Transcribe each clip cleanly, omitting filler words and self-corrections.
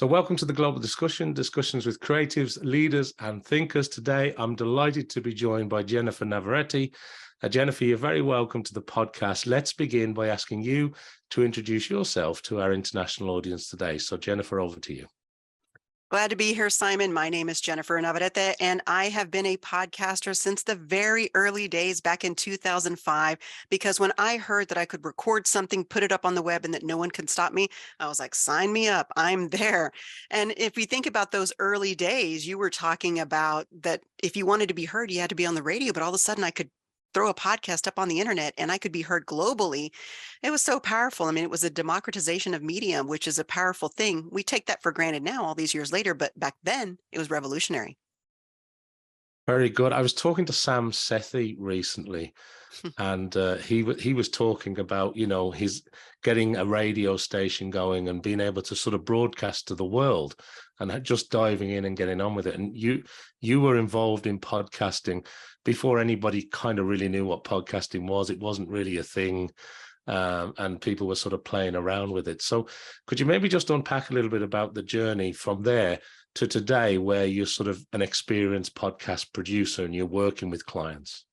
So welcome to the Global Discussion, discussions with creatives, leaders and thinkers. Today, I'm delighted to be joined by Jennifer Navarrete. Jennifer, you're very welcome to the podcast. Let's begin by asking you to introduce yourself to our international audience today. So Jennifer, over to you. Glad to be here, Simon. My name is Jennifer Navarrete, and I have been a podcaster since the very early days back in 2005, because when I heard that I could record something, put it up on the web, and that no one could stop me, I was like, sign me up, I'm there. And if we think about those early days, you were talking about that if you wanted to be heard, you had to be on the radio, but all of a sudden I could throw a podcast up on the internet and I could be heard globally. It was so powerful. I mean, it was a democratization of medium, which is a powerful thing. We take that for granted now, all these years later, but back then it was revolutionary. Very good. I was talking to Sam Sethi recently, and he was talking about, his getting a radio station going and being able to sort of broadcast to the world and just diving in and getting on with it. And you were involved in podcasting before anybody kind of really knew what podcasting was. It wasn't really a thing, and people were sort of playing around with it. So could you maybe just unpack a little bit about the journey from there to today, where you're sort of an experienced podcast producer and you're working with clients?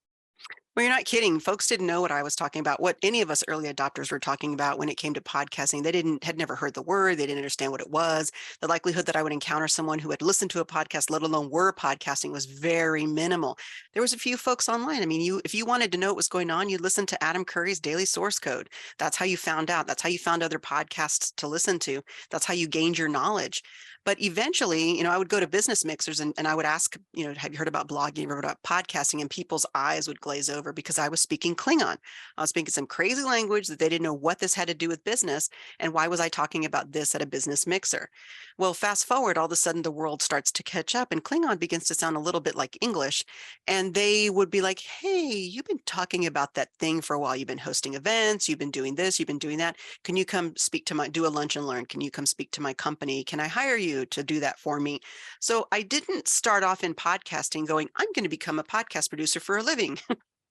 Well, you're not kidding. Folks didn't know what I was talking about, what any of us early adopters were talking about when it came to podcasting. They had never heard the word. They didn't understand what it was. The likelihood that I would encounter someone who had listened to a podcast, let alone were podcasting, was very minimal. There was a few folks online. I mean, if you wanted to know what was going on, you listened to Adam Curry's Daily Source Code. That's how you found out. That's how you found other podcasts to listen to. That's how you gained your knowledge. But eventually, I would go to business mixers and I would ask, have you heard about blogging, or about podcasting? And people's eyes would glaze over because I was speaking Klingon. I was speaking some crazy language that they didn't know what this had to do with business. And why was I talking about this at a business mixer? Well, fast forward, all of a sudden the world starts to catch up and Klingon begins to sound a little bit like English. And they would be like, hey, you've been talking about that thing for a while. You've been hosting events. You've been doing this. You've been doing that. Can you come speak to do a lunch and learn? Can you come speak to my company? Can I hire you to do that for me? So I didn't start off in podcasting going, I'm going to become a podcast producer for a living.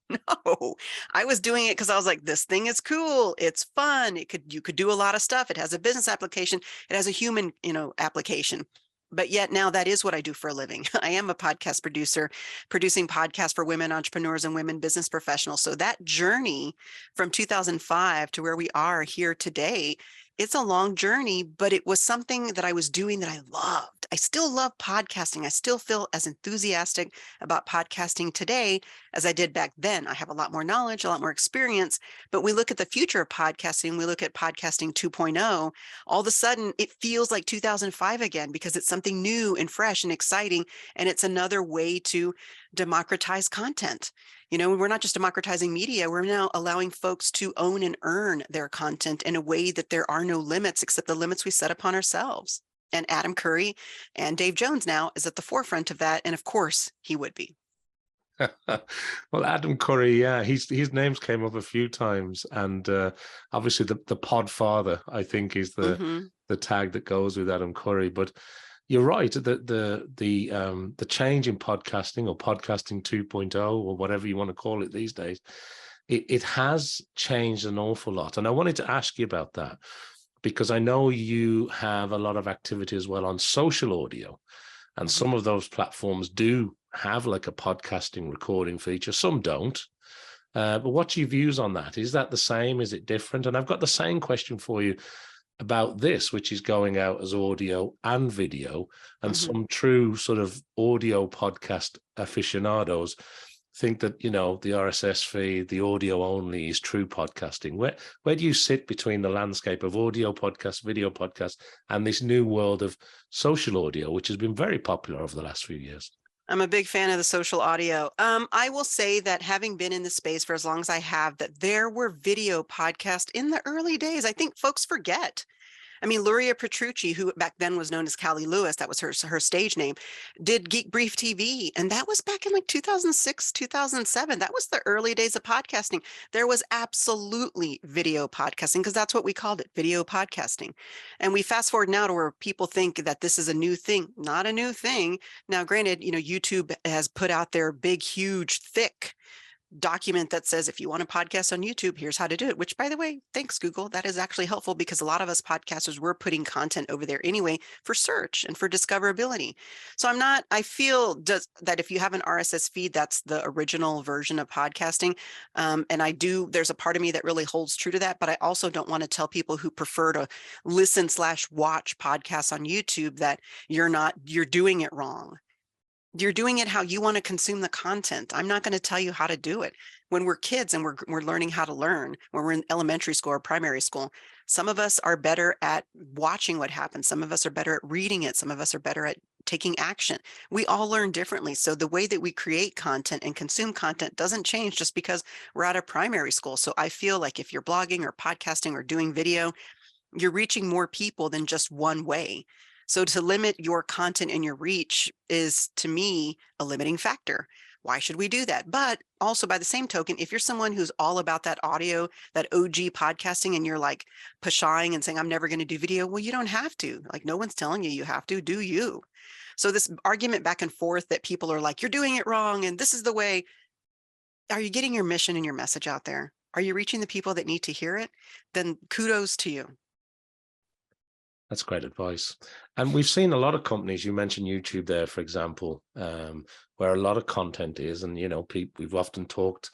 No, I was doing it because I was like, this thing is cool. It's fun. You could do a lot of stuff. It has a business application. It has a human, application. But yet now that is what I do for a living. I am a podcast producer, producing podcasts for women entrepreneurs and women business professionals. So that journey from 2005 to where we are here today, it's a long journey, but it was something that I was doing that I loved. I still love podcasting. I still feel as enthusiastic about podcasting today as I did back then. I have a lot more knowledge, a lot more experience, but we look at the future of podcasting, we look at podcasting 2.0, all of a sudden it feels like 2005 again, because it's something new and fresh and exciting. And it's another way to democratize content. We're not just democratizing media, we're now allowing folks to own and earn their content in a way that there are no limits except the limits we set upon ourselves. And Adam Curry and Dave Jones now is at the forefront of that. And of course he would be. Well, Adam Curry, yeah, his names came up a few times, and obviously the pod father, I think, is the tag that goes with Adam Curry. But you're right, the change in podcasting, or podcasting 2.0, or whatever you want to call it these days, it has changed an awful lot. And I wanted to ask you about that, because I know you have a lot of activity as well on social audio, and some of those platforms do have like a podcasting recording feature. Some don't. But what's your views on that? Is that the same? Is it different? And I've got the same question for you about this, which is going out as audio and video, and some true sort of audio podcast aficionados think that, the RSS feed, the audio only, is true podcasting. Where do you sit between the landscape of audio podcasts, video podcasts, and this new world of social audio, which has been very popular over the last few years? I'm a big fan of the social audio. I will say that having been in the space for as long as I have, that there were video podcasts in the early days. I think folks forget. I mean, Luria Petrucci, who back then was known as Callie Lewis, that was her stage name, did Geek Brief TV. And that was back in like 2006, 2007. That was the early days of podcasting. There was absolutely video podcasting, because that's what we called it, video podcasting. And we fast forward now to where people think that this is a new thing. Not a new thing. Now, granted, YouTube has put out their big, huge, thick document that says, if you want a podcast on YouTube, here's how to do it, which, by the way, thanks, Google. That is actually helpful because a lot of us podcasters, we're putting content over there anyway for search and for discoverability. So I feel that if you have an RSS feed, that's the original version of podcasting. And there's a part of me that really holds true to that, but I also don't want to tell people who prefer to listen/watch podcasts on YouTube that you're doing it wrong. You're doing it how you want to consume the content. I'm not going to tell you how to do it. When we're kids and we're learning how to learn, when we're in elementary school or primary school, some of us are better at watching what happens. Some of us are better at reading it. Some of us are better at taking action. We all learn differently. So the way that we create content and consume content doesn't change just because we're out of primary school. So I feel like if you're blogging or podcasting or doing video, you're reaching more people than just one way. So to limit your content and your reach is, to me, a limiting factor. Why should we do that? But also, by the same token, if you're someone who's all about that audio, that OG podcasting, and you're like pshawing and saying, I'm never going to do video, well, you don't have to. Like, no one's telling you have to. Do you? So this argument back and forth that people are like, you're doing it wrong, and this is the way. Are you getting your mission and your message out there? Are you reaching the people that need to hear it? Then kudos to you. That's great advice. And we've seen a lot of companies, you mentioned YouTube there, for example, where a lot of content is. And, we've often talked,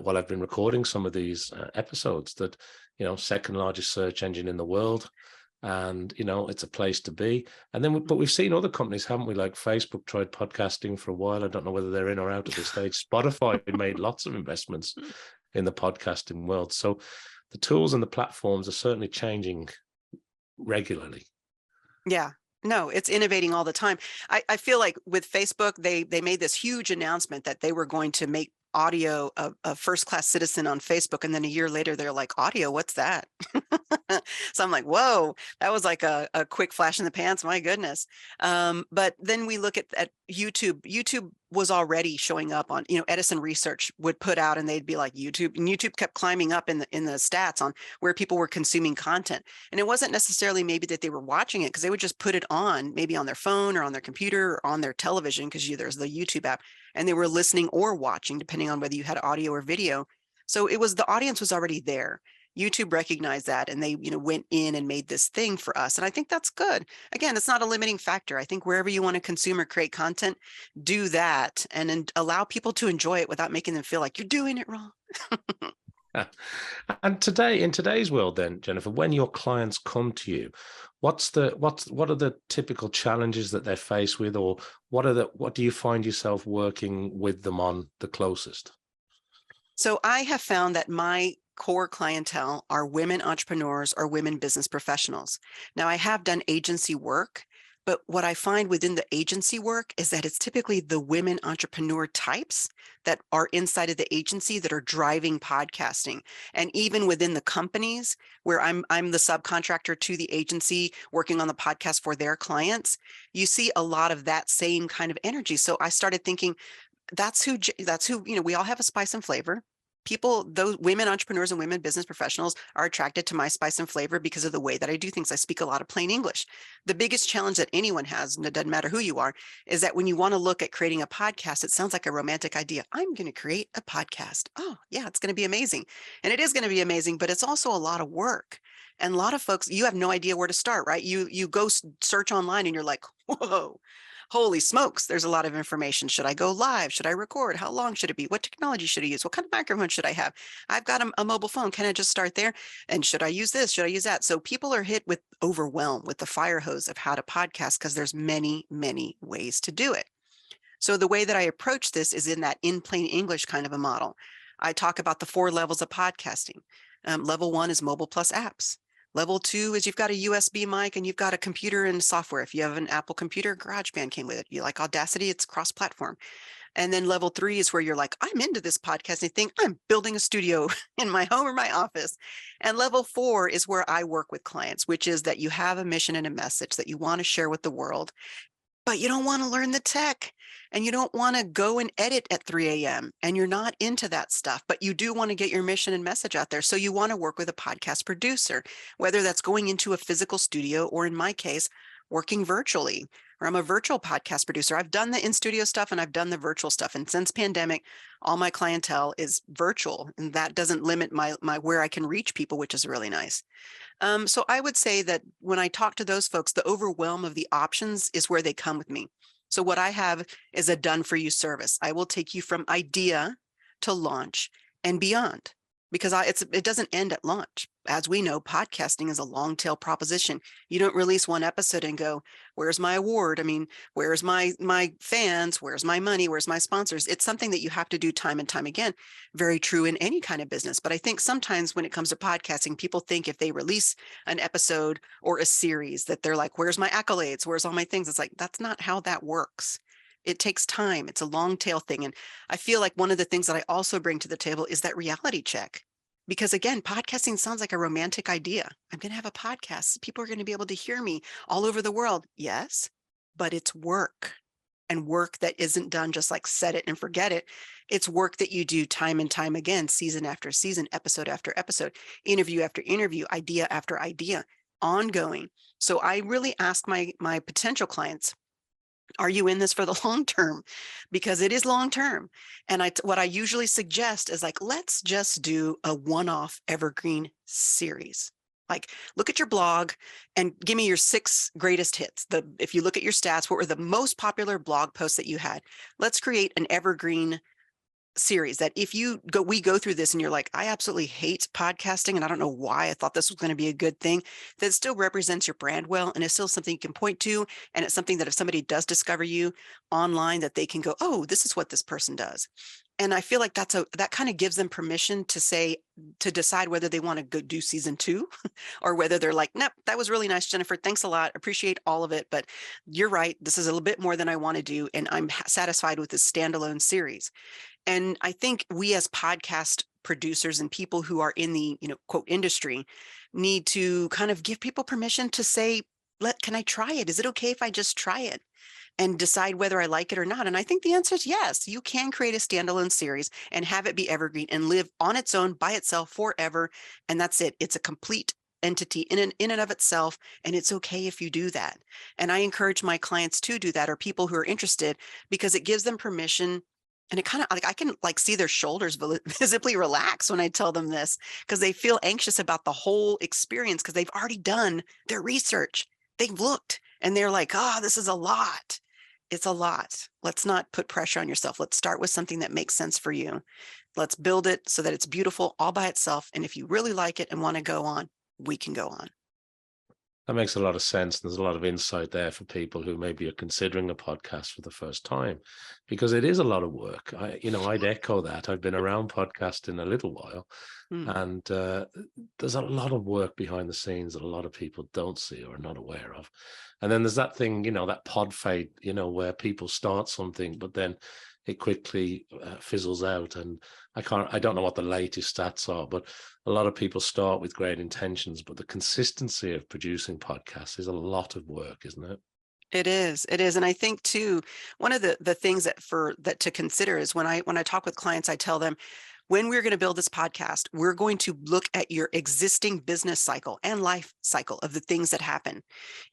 while I've been recording some of these episodes, that, second largest search engine in the world. And, it's a place to be. And then, but we've seen other companies, haven't we? Like Facebook tried podcasting for a while. I don't know whether they're in or out at this stage. Spotify made lots of investments in the podcasting world. So the tools and the platforms are certainly changing regularly. Yeah. No, it's innovating all the time. I feel like with Facebook, they made this huge announcement that they were going to make audio a first-class citizen on Facebook. And then a year later, they're like, audio, what's that? So I'm like, whoa, that was like a quick flash in the pants. My goodness. But then we look at YouTube. YouTube was already showing up on, Edison Research would put out and they'd be like YouTube, and YouTube kept climbing up in the stats on where people were consuming content. And it wasn't necessarily maybe that they were watching it, because they would just put it on maybe on their phone or on their computer or on their television, because there's the YouTube app, and they were listening or watching depending on whether you had audio or video. So the audience was already there. YouTube recognized that, and they, went in and made this thing for us. And I think that's good. Again, it's not a limiting factor. I think wherever you want to consume or create content, do that and allow people to enjoy it without making them feel like you're doing it wrong. And in today's world, then, Jennifer, when your clients come to you, what are the typical challenges that they're faced with, or what do you find yourself working with them on the closest? So I have found that my core clientele are women entrepreneurs or women business professionals. Now, I have done agency work, but what I find within the agency work is that it's typically the women entrepreneur types that are inside of the agency that are driving podcasting. And even within the companies where I'm the subcontractor to the agency working on the podcast for their clients, you see a lot of that same kind of energy. So I started thinking, that's who, we all have a spice and flavor. People, those women entrepreneurs and women business professionals are attracted to my spice and flavor because of the way that I do things. I speak a lot of plain English. The biggest challenge that anyone has, and it doesn't matter who you are, is that when you want to look at creating a podcast, it sounds like a romantic idea. I'm going to create a podcast. Oh, yeah, it's going to be amazing. And it is going to be amazing, but it's also a lot of work. And a lot of folks, you have no idea where to start, right? You go search online and you're like, whoa, holy smokes, there's a lot of information. Should I go live? Should I record? How long should it be? What technology should I use? What kind of microphone should I have? I've got a mobile phone. Can I just start there? And should I use this? Should I use that? So people are hit with overwhelm with the fire hose of how to podcast, because there's many, many ways to do it. So the way that I approach this is in that in plain English kind of a model. I talk about the 4 levels of podcasting. Level 1 is mobile plus apps. Level 2 is you've got a USB mic and you've got a computer and software. If you have an Apple computer, GarageBand came with it. You like Audacity, it's cross-platform. And then level 3 is where you're like, I'm into this podcasting thing. I'm building a studio in my home or my office. And level 4 is where I work with clients, which is that you have a mission and a message that you want to share with the world, but you don't want to learn the tech, and you don't want to go and edit at 3 a.m. and you're not into that stuff, but you do want to get your mission and message out there. So you want to work with a podcast producer, whether that's going into a physical studio or, in my case, working virtually. or I'm a virtual podcast producer. I've done the in-studio stuff and I've done the virtual stuff. And since pandemic, all my clientele is virtual, and that doesn't limit my where I can reach people, which is really nice. So I would say that when I talk to those folks, the overwhelm of the options is where they come with me. So what I have is a done for you service. I will take you from idea to launch and beyond, because it doesn't end at launch. As we know, podcasting is a long tail proposition. You don't release one episode and go, where's my award? I mean, where's my fans? Where's my money? Where's my sponsors? It's something that you have to do time and time again. Very true in any kind of business. But I think sometimes when it comes to podcasting, people think if they release an episode or a series that they're like, where's my accolades? Where's all my things? It's like, that's not how that works. It takes time. It's a long tail thing. And I feel like one of the things that I also bring to the table is that reality check. Because again, podcasting sounds like a romantic idea. I'm going to have a podcast. People are going to be able to hear me all over the world. Yes, but it's work, and work that isn't done just like set it and forget it. It's work that you do time and time again, season after season, episode after episode, interview after interview, idea after idea, ongoing. So I really ask my potential clients, are you in this for the long term? Because it is long term. And what I usually suggest is like, let's just do a one-off evergreen series. Like, look at your blog and give me your 6 greatest hits. If you look at your stats, what were the most popular blog posts that you had? Let's create an evergreen series that if we go through this and you're like, I absolutely hate podcasting and I don't know why I thought this was going to be a good thing, that still represents your brand well, and it's still something you can point to, and it's something that if somebody does discover you online, that they can go, oh, this is what this person does. And I feel like that kind of gives them permission to decide whether they want to go do season 2 or whether they're like, nope, that was really nice, Jennifer. Thanks a lot. Appreciate all of it. But you're right. This is a little bit more than I want to do. And I'm satisfied with this standalone series. And I think we as podcast producers and people who are in the, quote, industry need to kind of give people permission to say, can I try it? Is it okay if I just try it and decide whether I like it or not? And I think the answer is yes. You can create a standalone series and have it be evergreen and live on its own by itself forever. And that's it. It's a complete entity in and of itself. And it's okay if you do that. And I encourage my clients to do that, or people who are interested, because it gives them permission. And it kind of like, I can like see their shoulders visibly relax when I tell them this, because they feel anxious about the whole experience because they've already done their research. They've looked and they're like, oh, this is a lot. It's a lot. Let's not put pressure on yourself. Let's start with something that makes sense for you. Let's build it so that it's beautiful all by itself. And if you really like it and want to go on, we can go on. That makes a lot of sense. There's a lot of insight there for people who maybe are considering a podcast for the first time, because it is a lot of work. I'd echo that. I've been around podcasting a little while, and there's a lot of work behind the scenes that a lot of people don't see or are not aware of. And then there's that thing, that pod fade, where people start something, but then it quickly fizzles out. And I don't know what the latest stats are, but a lot of people start with great intentions, but the consistency of producing podcasts is a lot of work, isn't it? It is. And I think too, one of the things that to consider is when I talk with clients, I tell them, when we're going to build this podcast, we're going to look at your existing business cycle and life cycle of the things that happen.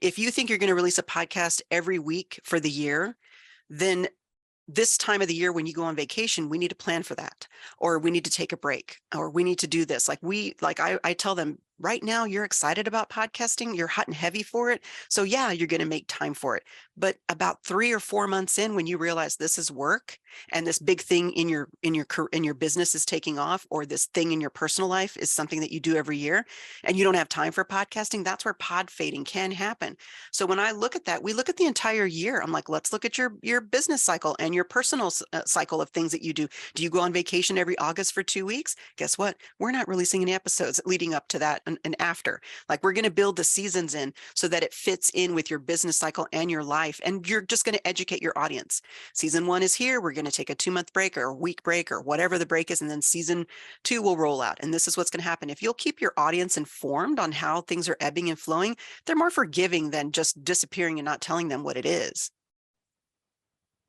If you think you're going to release a podcast every week for the year, then this time of the year when you go on vacation, we need to plan for that, or we need to take a break, or we need to do this. I tell them, right now you're excited about podcasting, you're hot and heavy for it. So yeah, you're going to make time for it. But about 3 or 4 months in, when you realize this is work and this big thing in your business is taking off, or this thing in your personal life is something that you do every year and you don't have time for podcasting, that's where pod fading can happen. So when I look at that, we look at the entire year. I'm like, let's look at your business cycle and your personal cycle of things that you do. Do you go on vacation every August for 2 weeks? Guess what? We're not releasing any episodes leading up to that and after. Like, we're going to build the seasons in so that it fits in with your business cycle and your life. And you're just going to educate your audience. Season 1 is here. We're going to take a 2-month break or a week break or whatever the break is. And then season 2 will roll out. And this is what's going to happen. If you'll keep your audience informed on how things are ebbing and flowing, they're more forgiving than just disappearing and not telling them what it is.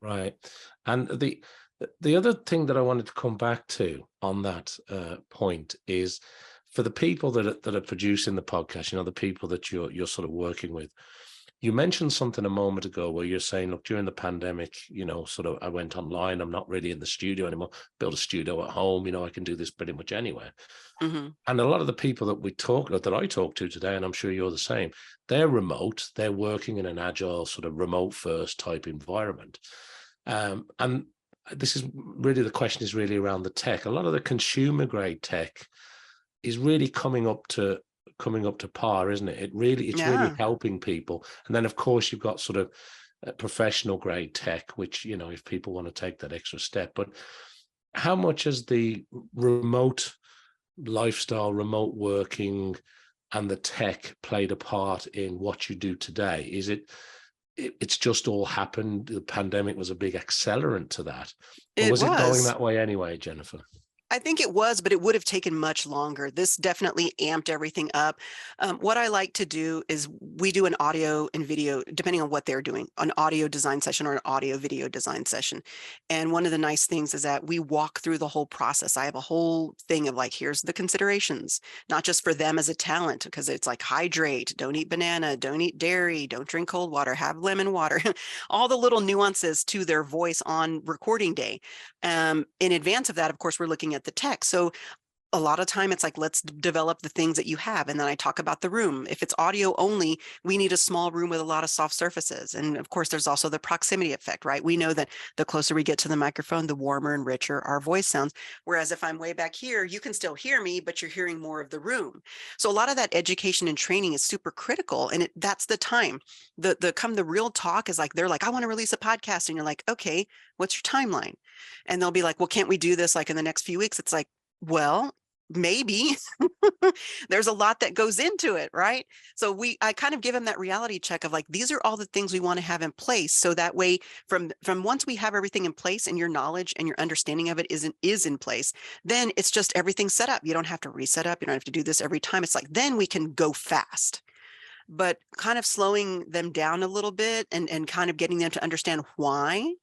Right. And the other thing that I wanted to come back to on that point is, for the people that are producing the podcast, the people that you're sort of working with, You mentioned something a moment ago where you're saying, look, during the pandemic, sort of I went online. I'm not really in the studio anymore. Build a studio at home. I can do this pretty much anywhere. Mm-hmm. And a lot of the people that I talk to today, and I'm sure you're the same, they're remote. They're working in an agile sort of remote first type environment. And this is really, the question is really around the tech. A lot of the consumer grade tech is really coming up to par, isn't it? It's really Yeah. helping people. And then of course you've got sort of professional grade tech, which, if people want to take that extra step. But how much has the remote lifestyle, remote working, and the tech played a part in what you do today? Is it's just all happened? The pandemic was a big accelerant to that, or It was it going was. that way anyway, Jennifer? I think it was, but it would have taken much longer. This definitely amped everything up. What I like to do is we do an audio and video, depending on what they're doing, an audio design session or an audio video design session. And one of the nice things is that we walk through the whole process. I have a whole thing of like, here's the considerations, not just for them as a talent, because it's like hydrate, don't eat banana, don't eat dairy, don't drink cold water, have lemon water, all the little nuances to their voice on recording day. In advance of that, of course, we're looking at the tech. So a lot of time it's like, let's develop the things that you have. And then I talk about the room. If it's audio only, we need a small room with a lot of soft surfaces. And of course, there's also the proximity effect, right? We know that the closer we get to the microphone, the warmer and richer our voice sounds. Whereas if I'm way back here, you can still hear me, but you're hearing more of the room. So a lot of that education and training is super critical. And that's the time. The real talk is like, they're like, I want to release a podcast. And you're like, okay, what's your timeline? And they'll be like, well, can't we do this like in the next few weeks? It's like, well, maybe. There's a lot that goes into it, right? So I kind of give them that reality check of like, these are all the things we want to have in place. So that way, from once we have everything in place and your knowledge and your understanding of it is in place, then it's just everything set up. You don't have to reset up. You don't have to do this every time. It's like, then we can go fast. But kind of slowing them down a little bit and kind of getting them to understand why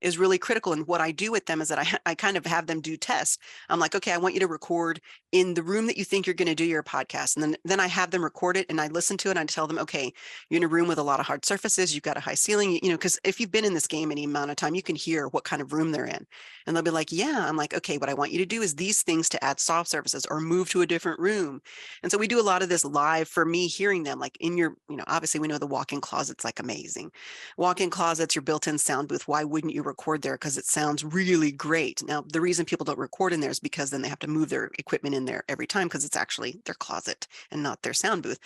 is really critical. And what I do with them is that I kind of have them do tests. I'm like, okay, I want you to record in the room that you think you're going to do your podcast. And then I have them record it and I listen to it and I tell them, okay, you're in a room with a lot of hard surfaces. You've got a high ceiling, because if you've been in this game any amount of time, you can hear what kind of room they're in. And they'll be like, yeah. I'm like, okay, what I want you to do is these things to add soft surfaces or move to a different room. And so we do a lot of this live for me hearing them, like in your, obviously we know the walk-in closet's like amazing. Walk-in closets, your built-in sound booth. Why wouldn't you record there? Because it sounds really great. Now, the reason people don't record in there is because then they have to move their equipment in there every time because it's actually their closet and not their sound booth.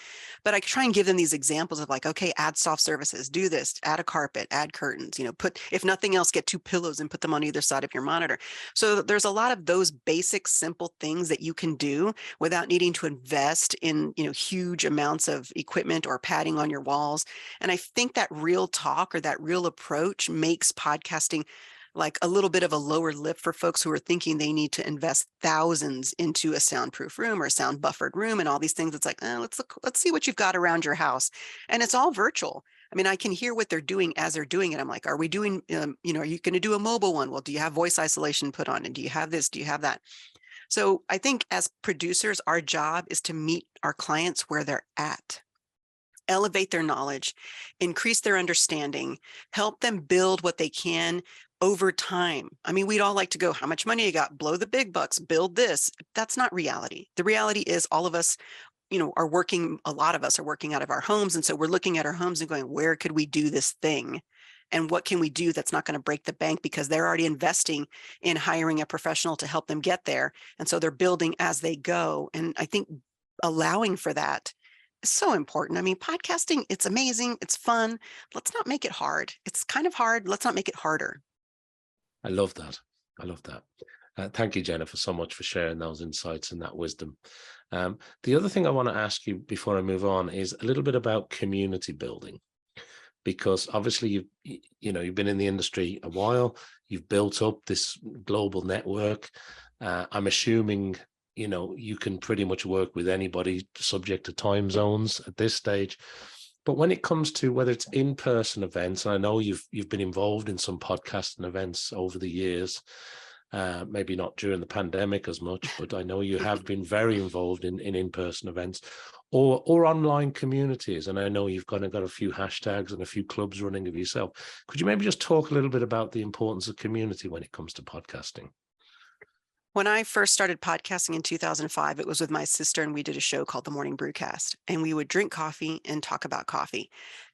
But I try and give them these examples of like, okay, add soft surfaces, do this, add a carpet, add curtains, put, if nothing else, get 2 pillows and put them on either side of your monitor. So there's a lot of those basic, simple things that you can do without needing to invest in, huge amounts of equipment or padding on your walls. And I think that real talk or that real approach makes podcasting like a little bit of a lower lift for folks who are thinking they need to invest thousands into a soundproof room or a sound buffered room and all these things. It's like, let's see what you've got around your house. And it's all virtual. I mean, I can hear what they're doing as they're doing it. I'm like, are we doing, are you going to do a mobile one? Well, do you have voice isolation put on? And do you have this? Do you have that? So I think as producers, our job is to meet our clients where they're at, elevate their knowledge, increase their understanding, help them build what they can over time. I mean, we'd all like to go, how much money you got? Blow the big bucks, build this. That's not reality. The reality is all of us, are working, a lot of us are working out of our homes. And so we're looking at our homes and going, where could we do this thing? And what can we do that's not going to break the bank because they're already investing in hiring a professional to help them get there. And so they're building as they go. And I think allowing for that is so important. I mean, podcasting, it's amazing. It's fun. Let's not make it hard. It's kind of hard. Let's not make it harder. I love that. I love that. Thank you, Jennifer, so much for sharing those insights and that wisdom. The other thing I want to ask you before I move on is a little bit about community building, because obviously you've been in the industry a while. You've built up this global network. I'm assuming you can pretty much work with anybody subject to time zones at this stage. But when it comes to whether it's in-person events, and I know you've been involved in some podcasting events over the years, maybe not during the pandemic as much, but I know you have been very involved in in-person events or online communities. And I know you've got a few hashtags and a few clubs running of yourself. Could you maybe just talk a little bit about the importance of community when it comes to podcasting? When I first started podcasting in 2005, it was with my sister, and we did a show called The Morning Brewcast, and we would drink coffee and talk about coffee.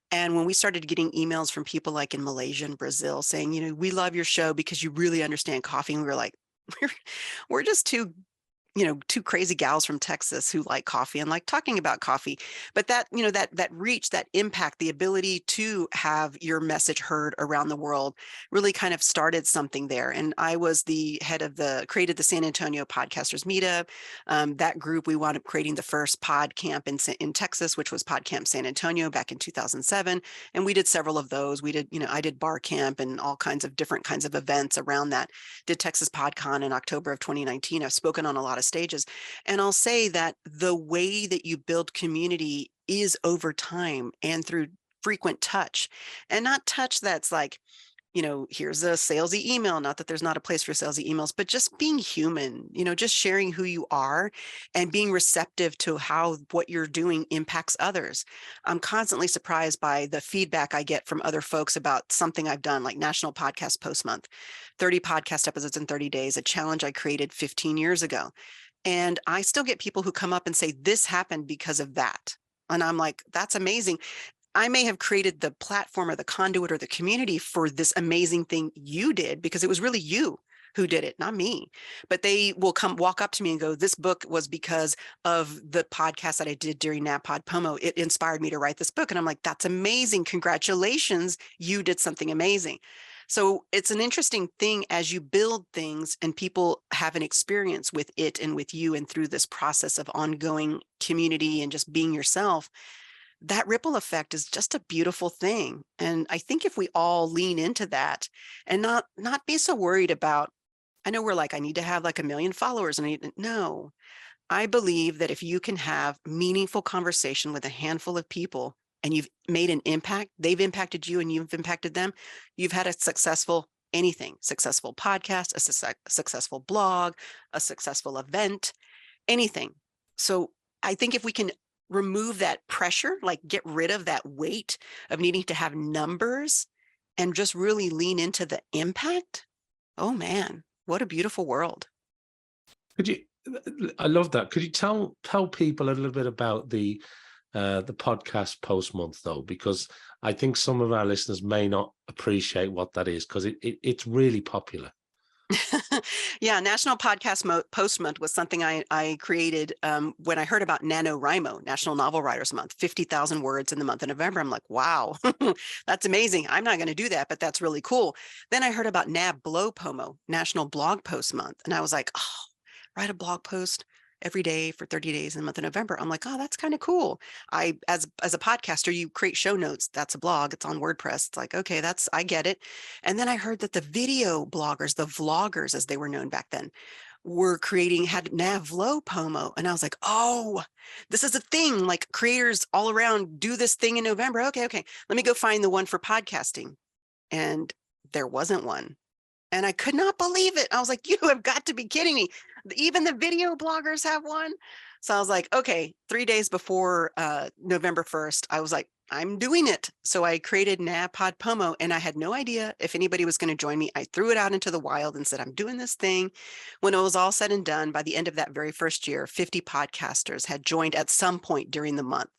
And when we started getting emails from people like in Malaysia and Brazil saying, we love your show because you really understand coffee. And we were like, we're just two crazy gals from Texas who like coffee and like talking about coffee. But that, that reach, that impact, the ability to have your message heard around the world really kind of started something there. And I was the head of created the San Antonio Podcasters Meetup. That group, we wound up creating the first pod camp in Texas, which was Pod Camp San Antonio back in 2007. And we did several of those. We did, I did bar camp and all kinds of different kinds of events around that. Did Texas PodCon in October of 2019. I've spoken on a lot of stages. And I'll say that the way that you build community is over time and through frequent touch, and not touch that's like, here's a salesy email. Not that there's not a place for salesy emails, but just being human, just sharing who you are and being receptive to how what you're doing impacts others. I'm constantly surprised by the feedback I get from other folks about something I've done, like National Podcast Post Month, 30 podcast episodes in 30 days, a challenge I created 15 years ago. And I still get people who come up and say, this happened because of that. And I'm like, that's amazing. I may have created the platform or the conduit or the community for this amazing thing you did because it was really you who did it, not me. But they will walk up to me and go, this book was because of the podcast that I did during NAPOD POMO. It inspired me to write this book. And I'm like, that's amazing. Congratulations. You did something amazing. So it's an interesting thing as you build things and people have an experience with it and with you and through this process of ongoing community and just being yourself. That ripple effect is just a beautiful thing. And I think if we all lean into that and not be so worried about, I know we're like, I need to have like 1 million followers. And no, I believe that if you can have meaningful conversation with a handful of people and you've made an impact, they've impacted you and you've impacted them, you've had a successful podcast, a successful blog, a successful event, anything. So I think if we can remove that pressure, like get rid of that weight of needing to have numbers and just really lean into the impact, oh man, what a beautiful world. I love that. Could you tell people a little bit about the podcast post month though, because I think some of our listeners may not appreciate what that is because it's really popular. Yeah, National Podcast Post Month was something I created when I heard about NaNoWriMo, National Novel Writers Month, 50,000 words in the month of November. I'm like, wow, that's amazing. I'm not going to do that, but that's really cool. Then I heard about NaBloPomo, National Blog Post Month. And I was like, oh, write a blog post every day for 30 days in the month of November. I'm like, oh, that's kind of cool. As a podcaster, you create show notes. That's a blog. It's on WordPress. It's like, okay, I get it. And then I heard that the video bloggers, the vloggers, as they were known back then, had NaVloPomo. And I was like, oh, this is a thing. Like creators all around do this thing in November. Okay. Let me go find the one for podcasting. And there wasn't one. And I could not believe it. I was like, you have got to be kidding me. Even the video bloggers have one. So I was like, okay, 3 days before November 1st, I was like, I'm doing it. So I created NaPod Pomo and I had no idea if anybody was going to join me. I threw it out into the wild and said, I'm doing this thing. When it was all said and done, by the end of that very first year, 50 podcasters had joined at some point during the month.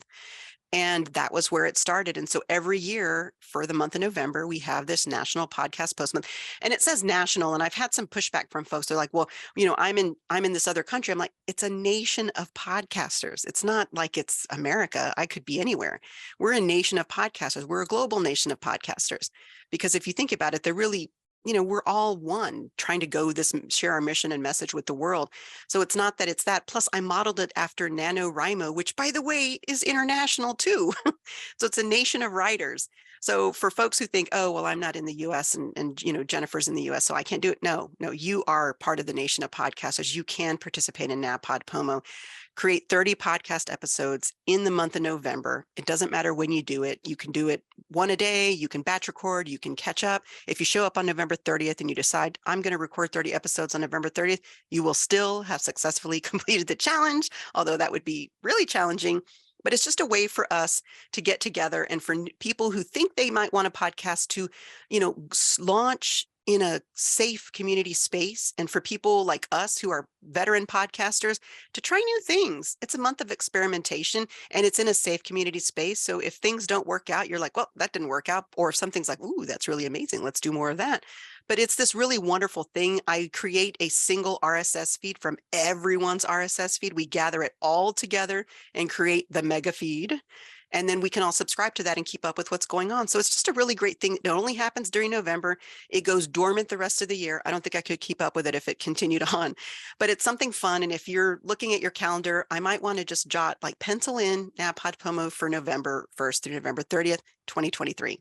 And that was where it started. And so every year for the month of November, we have this National Podcast Post Month. And it says national. And I've had some pushback from folks. They're like, well, I'm in this other country. I'm like, it's a nation of podcasters. It's not like it's America. I could be anywhere. We're a nation of podcasters. We're a global nation of podcasters. Because if you think about it, they're really, we're all one trying to share our mission and message with the world. So it's not that it's that. Plus, I modeled it after NaNoWriMo, which, by the way, is international too. So it's a nation of writers. So for folks who think, oh, well, I'm not in the US and Jennifer's in the US, so I can't do it. No, you are part of the nation of podcasters. You can participate in NAPOD POMO. Create 30 podcast episodes in the month of November. It doesn't matter when you do it. You can do it one a day. You can batch record. You can catch up. If you show up on November 30th and you decide, I'm going to record 30 episodes on November 30th, you will still have successfully completed the challenge, although that would be really challenging. But it's just a way for us to get together and for people who think they might want a podcast to, launch in a safe community space, and for people like us who are veteran podcasters to try new things. It's a month of experimentation and it's in a safe community space. So if things don't work out, you're like, well, that didn't work out. Or if something's like, ooh, that's really amazing, let's do more of that. But it's this really wonderful thing. I create a single RSS feed from everyone's RSS feed. We gather it all together and create the mega feed. And then we can all subscribe to that and keep up with what's going on. So it's just a really great thing. It only happens during November. It goes dormant the rest of the year. I don't think I could keep up with it if it continued on, but it's something fun. And if you're looking at your calendar, I might want to just pencil in NAPOD POMO for November 1st through November 30th, 2023.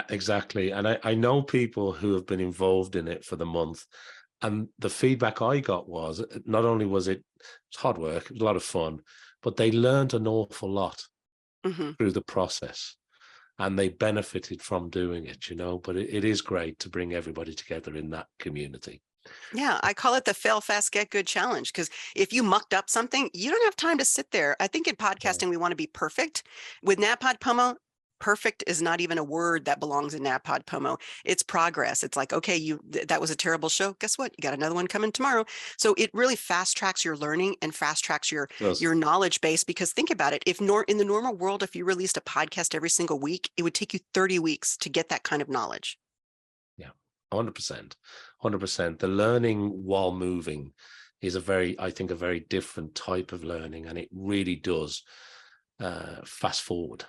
Exactly. And I know people who have been involved in it for the month. And the feedback I got was, not only was it's hard work, it was a lot of fun, but they learned an awful lot through the process and they benefited from doing it, but it is great to bring everybody together in that community. Yeah, I call it the fail fast, get good challenge, because if you mucked up something, you don't have time to sit there. I think in podcasting, we want to be perfect. With NAPOD POMO, perfect is not even a word that belongs in NAPOD POMO. It's progress. It's like, okay, that was a terrible show. Guess what? You got another one coming tomorrow. So it really fast tracks your learning and fast tracks your knowledge base. Because think about it, in the normal world, if you released a podcast every single week, it would take you 30 weeks to get that kind of knowledge. Yeah, 100%. 100%. The learning while moving is I think a very different type of learning, and it really does fast forward.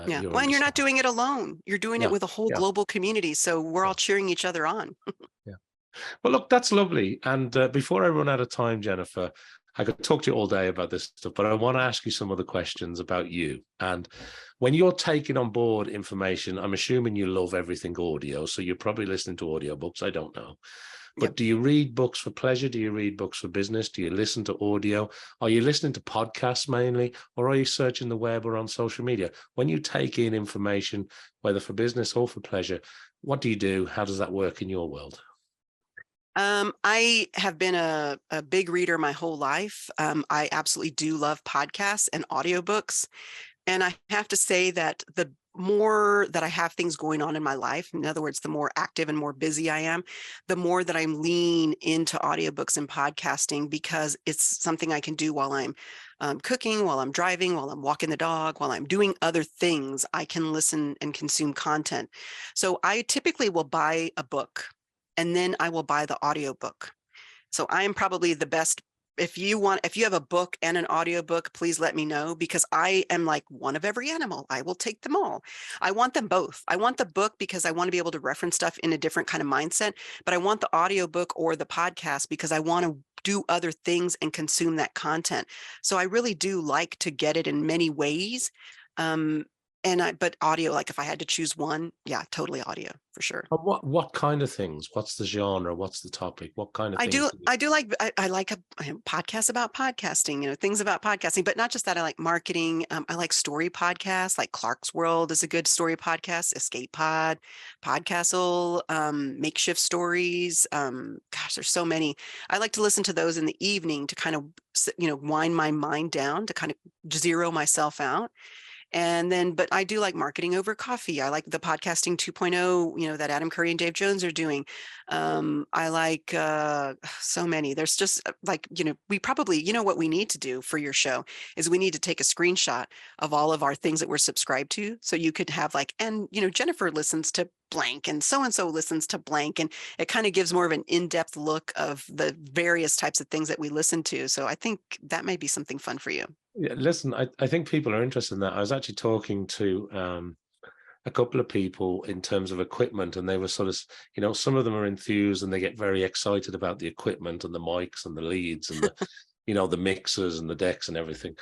Yeah. Well, and you're not doing it alone. You're doing it with a whole global community. So we're all cheering each other on. Yeah. Well, look, that's lovely. And before I run out of time, Jennifer, I could talk to you all day about this stuff, but I want to ask you some other questions about you. And when you're taking on board information, I'm assuming you love everything audio. So you're probably listening to audiobooks. I don't know. But do you read books for pleasure? Do you read books for business? Do you listen to audio? Are you listening to podcasts mainly? Or are you searching the web or on social media? When you take in information, whether for business or for pleasure, what do you do? How does that work in your world? I have been a big reader my whole life. I absolutely do love podcasts and audiobooks. And I have to say that the more that I have things going on in my life, in other words, the more active and more busy I am, the more that I'm lean into audiobooks and podcasting, because it's something I can do while I'm cooking, while I'm driving, while I'm walking the dog, while I'm doing other things. I can listen and consume content. So I typically will buy a book and then I will buy the audiobook. So I'm probably the best. If you have a book and an audiobook, please let me know, because I am like one of every animal. I will take them all. I want them both. I want the book because I want to be able to reference stuff in a different kind of mindset, but I want the audiobook or the podcast because I want to do other things and consume that content. So I really do like to get it in many ways. But audio, like if I had to choose one, yeah, totally audio for sure. And what kind of things? What's the genre? What's the topic? What kind of things? I like a podcast about podcasting, things about podcasting, but not just that. I like marketing. I like story podcasts, like Clark's World is a good story podcast, Escape Pod, Podcastle, Makeshift Stories. Gosh, there's so many. I like to listen to those in the evening to kind of, wind my mind down, to kind of zero myself out. And then, but I do like Marketing Over Coffee. I like the Podcasting 2.0, that Adam Curry and Dave Jones are doing. I like so many. There's just we probably, what we need to do for your show is we need to take a screenshot of all of our things that we're subscribed to. So you could have Jennifer listens to blank and so listens to blank. And it kind of gives more of an in-depth look of the various types of things that we listen to. So I think that may be something fun for you. Yeah, listen, I think people are interested in that. I was actually talking to a couple of people in terms of equipment, and they were sort of, some of them are enthused and they get very excited about the equipment and the mics and the leads and the, the mixers and the decks and everything.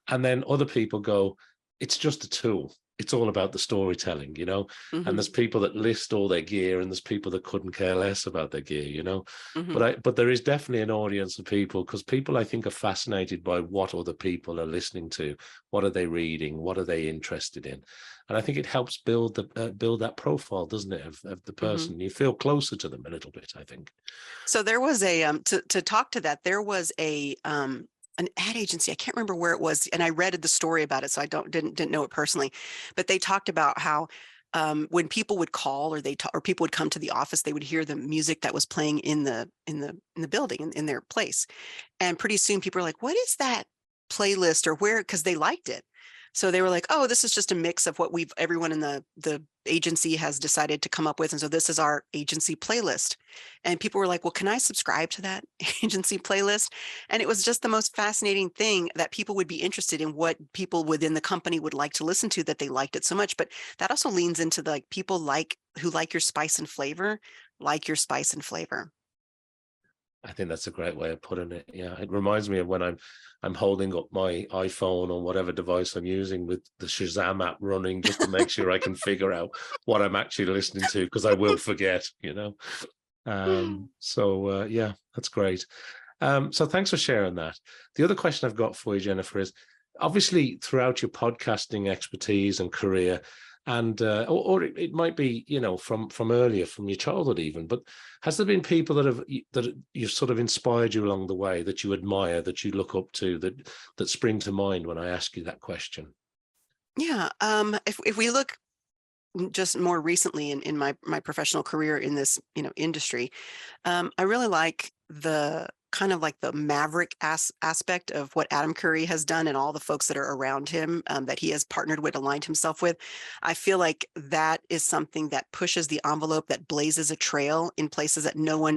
And then other people go, it's just a tool. it's all about the storytelling, you know. And there's Mm-hmm. people that list all their gear, and there's people that couldn't care less about their gear, you know. Mm-hmm. But there is definitely an audience of people, because people, I think, are fascinated by what other people are listening to, what are they reading, what are they interested in, and I think it helps build that profile, doesn't it, of the Mm-hmm. person. You feel closer to them a little bit, I think. So there was a to talk to that, there was a an ad agency. I can't remember where it was, and I read the story about it, so I didn't know it personally. But they talked about how when people would call, or or people would come to the office, they would hear the music that was playing in the building, in their place, and pretty soon people are like, what is that playlist, or where? Because they liked it. So they were like, oh, this is just a mix of what everyone in the agency has decided to come up with. And so this is our agency playlist. And people were like, well, can I subscribe to that agency playlist? And it was just the most fascinating thing, that people would be interested in what people within the company would like to listen to, that they liked it so much. But that also leans into the, like, people who like your spice and flavor, like your spice and flavor. I think that's a great way of putting it. Yeah, it reminds me of when I'm holding up my iPhone or whatever device I'm using with the Shazam app running, just to make sure I can figure out what I'm actually listening to, because I will forget, you know. Yeah, that's great. So thanks for sharing that. The other question I've got for you, Jennifer, is obviously throughout your podcasting expertise and career, and or it might be, you know, from earlier, from your childhood even, but has there been people that you've sort of inspired you along the way, that you admire, that you look up to, that spring to mind when I ask you that question? Yeah. If we look just more recently in my professional career in this, industry, I really like the kind of like the maverick aspect of what Adam Curry has done, and all the folks that are around him, that he has partnered with, aligned himself with. I feel like that is something that pushes the envelope, that blazes a trail in places that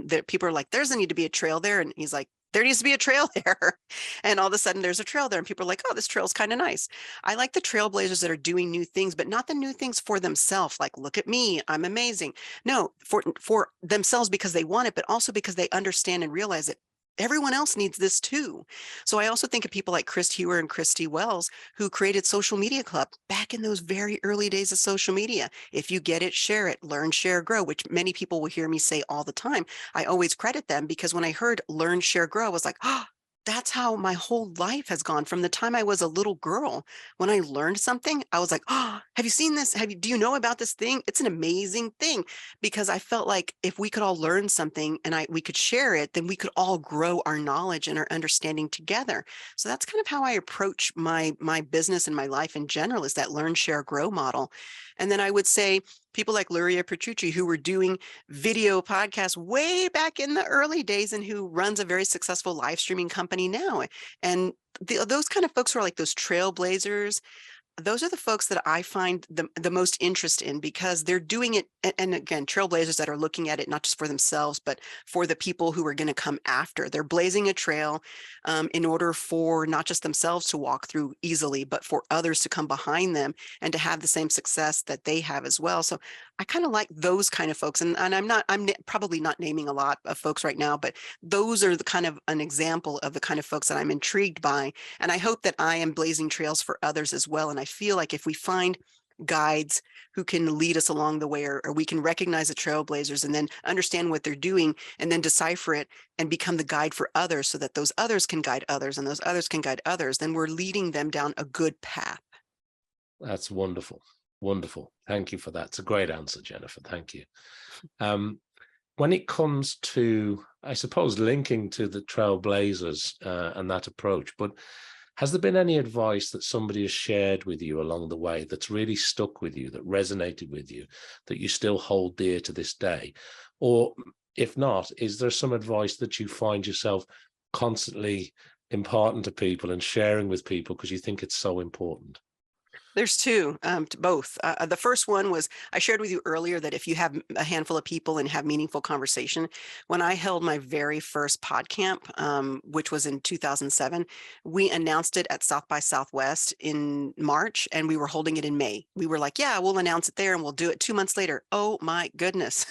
that people are like, there's a need to be a trail there. And he's like, there needs to be a trail there. And all of a sudden there's a trail there, and people are like, oh, this trail's kind of nice. I like the trailblazers that are doing new things, but not the new things for themselves. Like, look at me, I'm amazing. No, for themselves, because they want it, but also because they understand and realize that everyone else needs this too. So I also think of people like Chris Hewer and Christy Wells, who created Social Media Club back in those very early days of social media. If you get it, share it, learn, share, grow, which many people will hear me say all the time. I always credit them, because when I heard learn, share, grow, I was like, oh, that's how my whole life has gone from the time I was a little girl. When I learned something, I was like, oh, have you seen this? Do you know about this thing? It's an amazing thing. Because I felt like if we could all learn something, and we could share it, then we could all grow our knowledge and our understanding together. So that's kind of how I approach my business and my life in general, is that learn, share, grow model. And then I would say people like Luria Petrucci, who were doing video podcasts way back in the early days, and who runs a very successful live streaming company now. And those kind of folks who are like those trailblazers, those are the folks that I find the most interest in, because they're doing it. And again, trailblazers that are looking at it not just for themselves, but for the people who are going to come after. They're blazing a trail in order for not just themselves to walk through easily, but for others to come behind them and to have the same success that they have as well. So I kind of like those kind of folks. And I'm probably not naming a lot of folks right now, but those are the kind of an example of the kind of folks that I'm intrigued by. And I hope that I am blazing trails for others as well. And I feel like if we find guides who can lead us along the way, or we can recognize the trailblazers and then understand what they're doing, and then decipher it and become the guide for others, so that those others can guide others, and those others can guide others, then we're leading them down a good path. That's wonderful. Wonderful. Thank you for that. It's a great answer, Jennifer. Thank you. Um, when it comes to, I suppose, linking to the trailblazers and that approach, but has there been any advice that somebody has shared with you along the way that's really stuck with you, that resonated with you, that you still hold dear to this day? Or if not, is there some advice that you find yourself constantly imparting to people and sharing with people because you think it's so important? There's two, to both. The first one was, I shared with you earlier that if you have a handful of people and have meaningful conversation. When I held my very first pod camp, which was in 2007, we announced it at South by Southwest in March, and we were holding it in May. We were like, yeah, we'll announce it there and we'll do it 2 months later. Oh my goodness.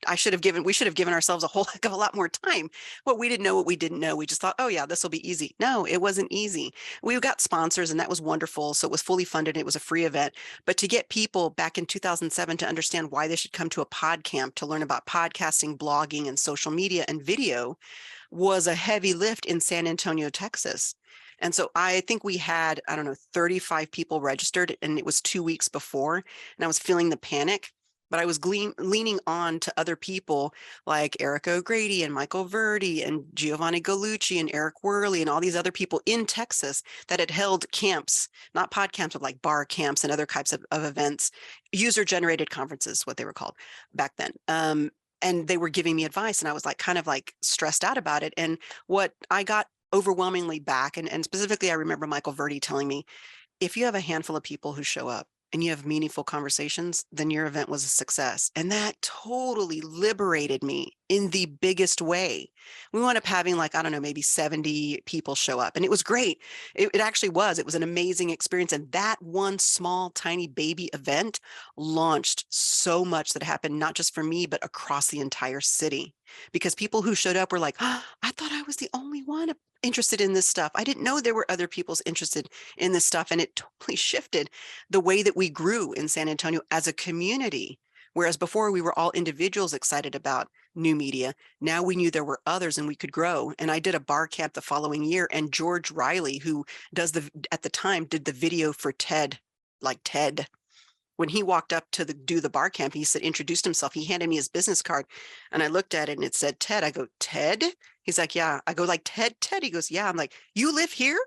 we should have given ourselves a whole heck of a lot more time. Well, we didn't know what we didn't know. We just thought, oh yeah, this will be easy. No, it wasn't easy. We got sponsors and that was wonderful. So it was fully funded. It was a free event. But to get people back in 2007 to understand why they should come to a pod camp to learn about podcasting, blogging, and social media and video was a heavy lift in San Antonio, Texas. And so I think we had, I don't know, 35 people registered, and it was 2 weeks before, and I was feeling the panic, but I was leaning on to other people like Erica O'Grady and Michael Verdi and Giovanni Gallucci and Eric Worley and all these other people in Texas that had held camps, not pod camps, but like bar camps and other types of events, user-generated conferences, what they were called back then. And they were giving me advice, and I was like kind of like stressed out about it. And what I got overwhelmingly back, and specifically I remember Michael Verdi telling me, if you have a handful of people who show up and you have meaningful conversations, then your event was a success. And that totally liberated me in the biggest way. We wound up having like, I don't know, maybe 70 people show up, and it was great. It actually was. It was an amazing experience. And that one small, tiny baby event launched so much that happened, not just for me, but across the entire city. Because people who showed up were like, oh, I thought I was the only one interested in this stuff. I didn't know there were other people's interested in this stuff. And it totally shifted the way that we grew in San Antonio as a community. Whereas before we were all individuals excited about new media, now we knew there were others and we could grow. And I did a bar camp the following year, and George Riley, who at the time did the video for TED, like TED, when he walked up to do the bar camp, he said, introduced himself. He handed me his business card, and I looked at it and it said TED. I go, TED? He's like, yeah. I go, like TED? He goes, yeah. I'm like, you live here?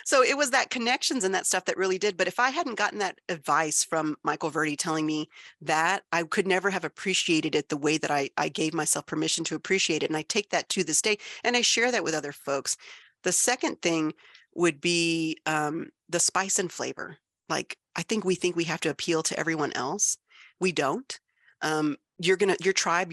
So it was that connections and that stuff that really did. But if I hadn't gotten that advice from Michael Verdi telling me that, I could never have appreciated it the way that I gave myself permission to appreciate it. And I take that to this day, and I share that with other folks. The second thing would be the spice and flavor. Like, I think we have to appeal to everyone else. We don't. Your tribe,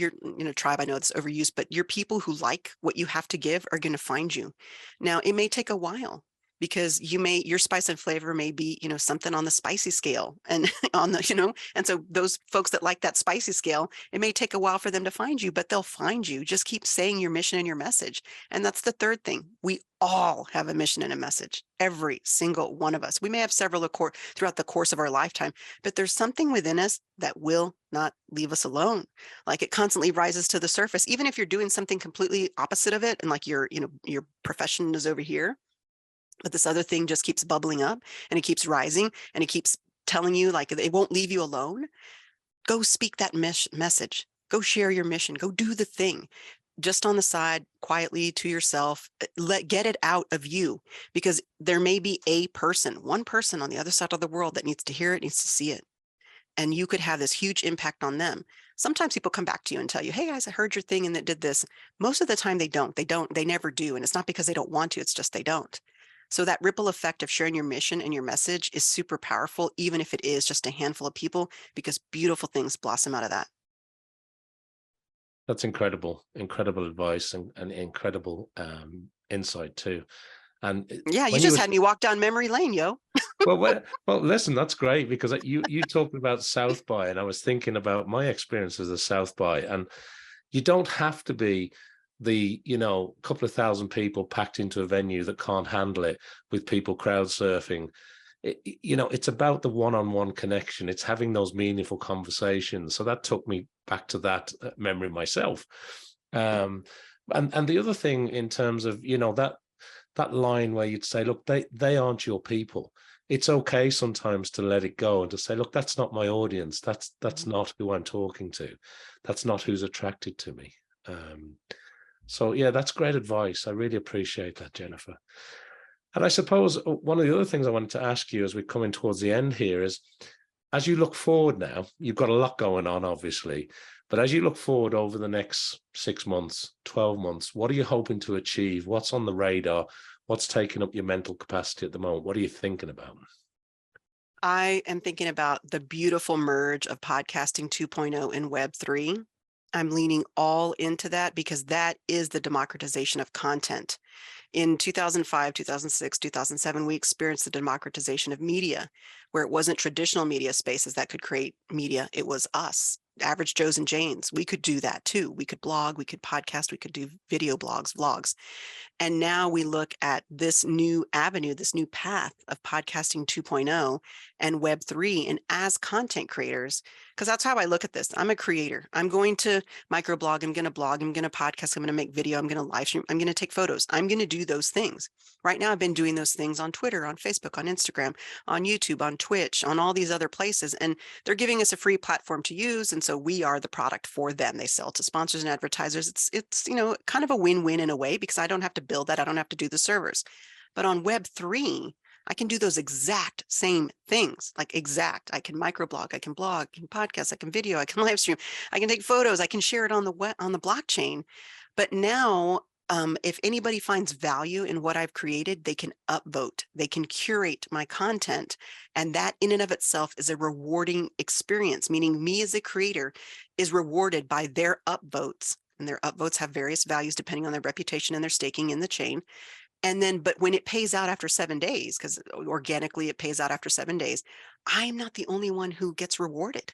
tribe, I know it's overused, but your people who like what you have to give are going to find you. Now, it may take a while, because your spice and flavor may be, something on the spicy scale, and on the, and so those folks that like that spicy scale, it may take a while for them to find you, but they'll find you. Just keep saying your mission and your message. And that's the third thing. We all have a mission and a message, every single one of us. We may have several throughout the course of our lifetime, but there's something within us that will not leave us alone. Like, it constantly rises to the surface, even if you're doing something completely opposite of it, and like your profession is over here, but this other thing just keeps bubbling up, and it keeps rising, and it keeps telling you, like, it won't leave you alone. Go speak that message. Go share your mission. Go do the thing. Just on the side, quietly to yourself, get it out of you, because there may be one person on the other side of the world that needs to hear it, needs to see it. And you could have this huge impact on them. Sometimes people come back to you and tell you, hey guys, I heard your thing and that did this. Most of the time they never do. And it's not because they don't want to, it's just they don't. So that ripple effect of sharing your mission and your message is super powerful, even if it is just a handful of people, because beautiful things blossom out of that. That's incredible advice, and incredible insight too. And yeah, you just had me walk down memory lane, yo. well, listen, that's great, because you talked about South by, and I was thinking about my experiences of South by, and you don't have to be the couple of thousand people packed into a venue that can't handle it, with people crowd surfing. It's about the one-on-one connection. It's having those meaningful conversations. So that took me back to that memory myself. And the other thing, in terms of that line where you'd say, look, they aren't your people. It's okay sometimes to let it go and to say, look, that's not my audience. That's not who I'm talking to. That's not who's attracted to me. So yeah, that's great advice. I really appreciate that, Jennifer. And I suppose one of the other things I wanted to ask you as we're coming towards the end here is, as you look forward now, you've got a lot going on, obviously, but as you look forward over the next 6 months, 12 months, what are you hoping to achieve? What's on the radar? What's taking up your mental capacity at the moment? What are you thinking about? I am thinking about the beautiful merge of podcasting 2.0 and Web3. I'm leaning all into that, because that is the democratization of content. In 2005, 2006, 2007, we experienced the democratization of media, where it wasn't traditional media spaces that could create media. It was us. average Joes and Janes. We could do that too. We could blog, we could podcast, we could do video blogs, vlogs. And now we look at this new avenue, this new path of podcasting 2.0 and Web3. And as content creators, because that's how I look at this. I'm a creator. I'm going to microblog. I'm going to blog. I'm going to podcast. I'm going to make video. I'm going to live stream. I'm going to take photos. I'm going to do those things. Right now, I've been doing those things on Twitter, on Facebook, on Instagram, on YouTube, on Twitch, on all these other places. And they're giving us a free platform to use. And so we are the product for them. They sell to sponsors and advertisers. It's kind of a win-win in a way, because I don't have to build that. I don't have to do the servers. But on Web3, I can do those exact same things, like exact. I can microblog, I can blog, I can podcast, I can video, I can live stream, I can take photos, I can share it on the blockchain. But now, if anybody finds value in what I've created, they can upvote, they can curate my content. And that in and of itself is a rewarding experience, meaning me as a creator is rewarded by their upvotes. And their upvotes have various values depending on their reputation and their staking in the chain. And then, but when it pays out after 7 days, because organically it pays out after 7 days, I'm not the only one who gets rewarded.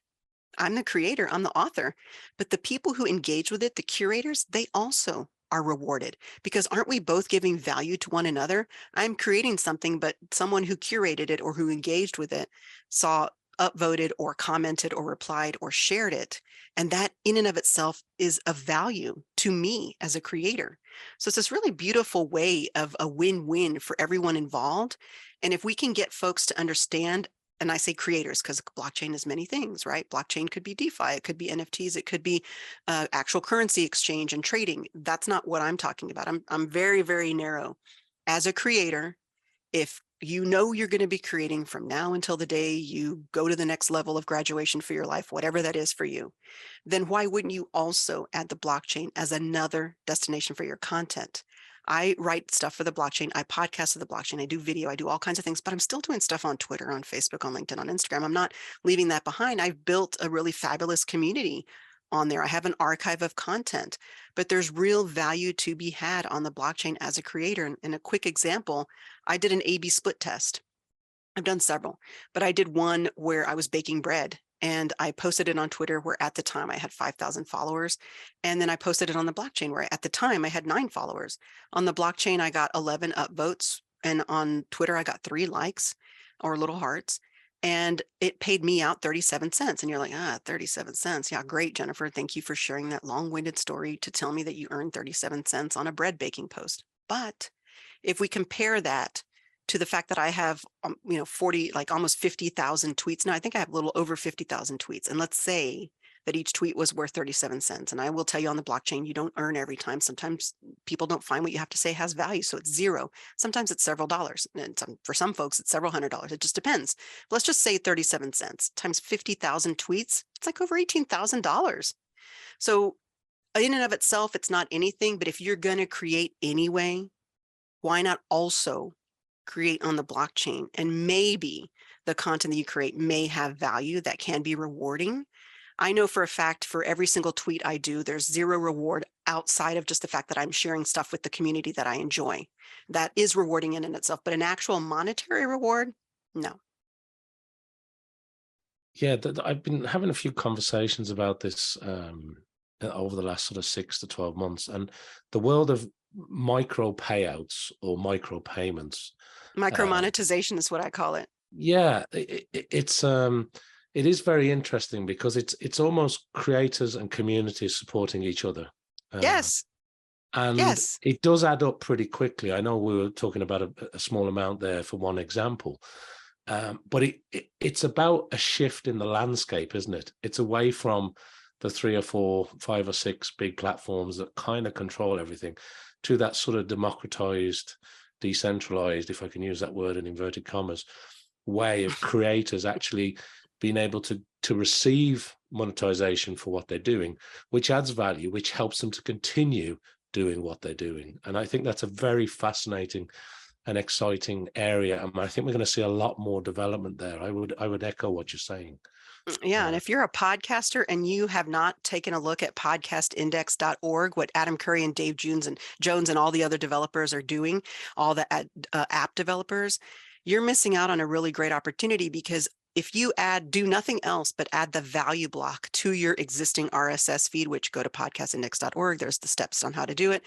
I'm the creator, I'm the author, but the people who engage with it, the curators, they also are rewarded, because aren't we both giving value to one another? I'm creating something, but someone who curated it or who engaged with it saw, upvoted or commented or replied or shared it. And that in and of itself is of value to me as a creator. So it's this really beautiful way of a win-win for everyone involved. And if we can get folks to understand, and I say creators because blockchain is many things, right? Blockchain could be DeFi, it could be NFTs, it could be actual currency exchange and trading. That's not what I'm talking about. I'm very, very narrow. As a creator, if you know you're going to be creating from now until the day you go to the next level of graduation for your life, whatever that is for you, then why wouldn't you also add the blockchain as another destination for your content? I write stuff for the blockchain. I podcast for the blockchain. I do video. I do all kinds of things, but I'm still doing stuff on Twitter, on Facebook, on LinkedIn, on Instagram. I'm not leaving that behind. I've built a really fabulous community on there. I have an archive of content, but there's real value to be had on the blockchain as a creator. And a quick example, I did an A/B split test. I've done several, but I did one where I was baking bread, and I posted it on Twitter where at the time I had 5,000 followers. And then I posted it on the blockchain where at the time I had 9 followers. On the blockchain, I got 11 upvotes, and on Twitter, I got 3 likes or little hearts. And it paid me out 37 cents. And you're like, 37 cents. Yeah, great, Jennifer. Thank you for sharing that long-winded story to tell me that you earned 37 cents on a bread baking post. But if we compare that to the fact that I have, 40, like almost 50,000 tweets now, I think I have a little over 50,000 tweets. And let's say that each tweet was worth 37 cents. And I will tell you on the blockchain, you don't earn every time. Sometimes people don't find what you have to say has value. So it's zero. Sometimes it's several dollars. And for some folks, it's several $100s. It just depends. But let's just say 37 cents times 50,000 tweets. It's like over $18,000. So in and of itself, it's not anything. But if you're going to create anyway, why not also create on the blockchain? And maybe the content that you create may have value that can be rewarding. I know for a fact for every single tweet I do, there's zero reward outside of just the fact that I'm sharing stuff with the community that I enjoy. That is rewarding in and itself, but an actual monetary reward, no. Yeah, I've been having a few conversations about this over the last sort of 6 to 12 months, and the world of micro payouts or micro payments. Micro monetization is what I call it. Yeah, it is very interesting because it's almost creators and communities supporting each other. Yes. And yes. It does add up pretty quickly. I know we were talking about a small amount there for one example, but it's about a shift in the landscape, isn't it? It's away from the 3 or 4, 5 or 6 big platforms that kind of control everything to that sort of democratized, decentralized, if I can use that word in inverted commas, way of creators actually being able to receive monetization for what they're doing, which adds value, which helps them to continue doing what they're doing. And I think that's a very fascinating and exciting area. And I think we're going to see a lot more development there. I would echo what you're saying. Yeah. And if you're a podcaster and you have not taken a look at podcastindex.org, what Adam Curry and Dave Jones and all the other developers are doing, all the app developers, you're missing out on a really great opportunity, because if you do nothing else but add the value block to your existing RSS feed, which go to podcastindex.org, there's the steps on how to do it.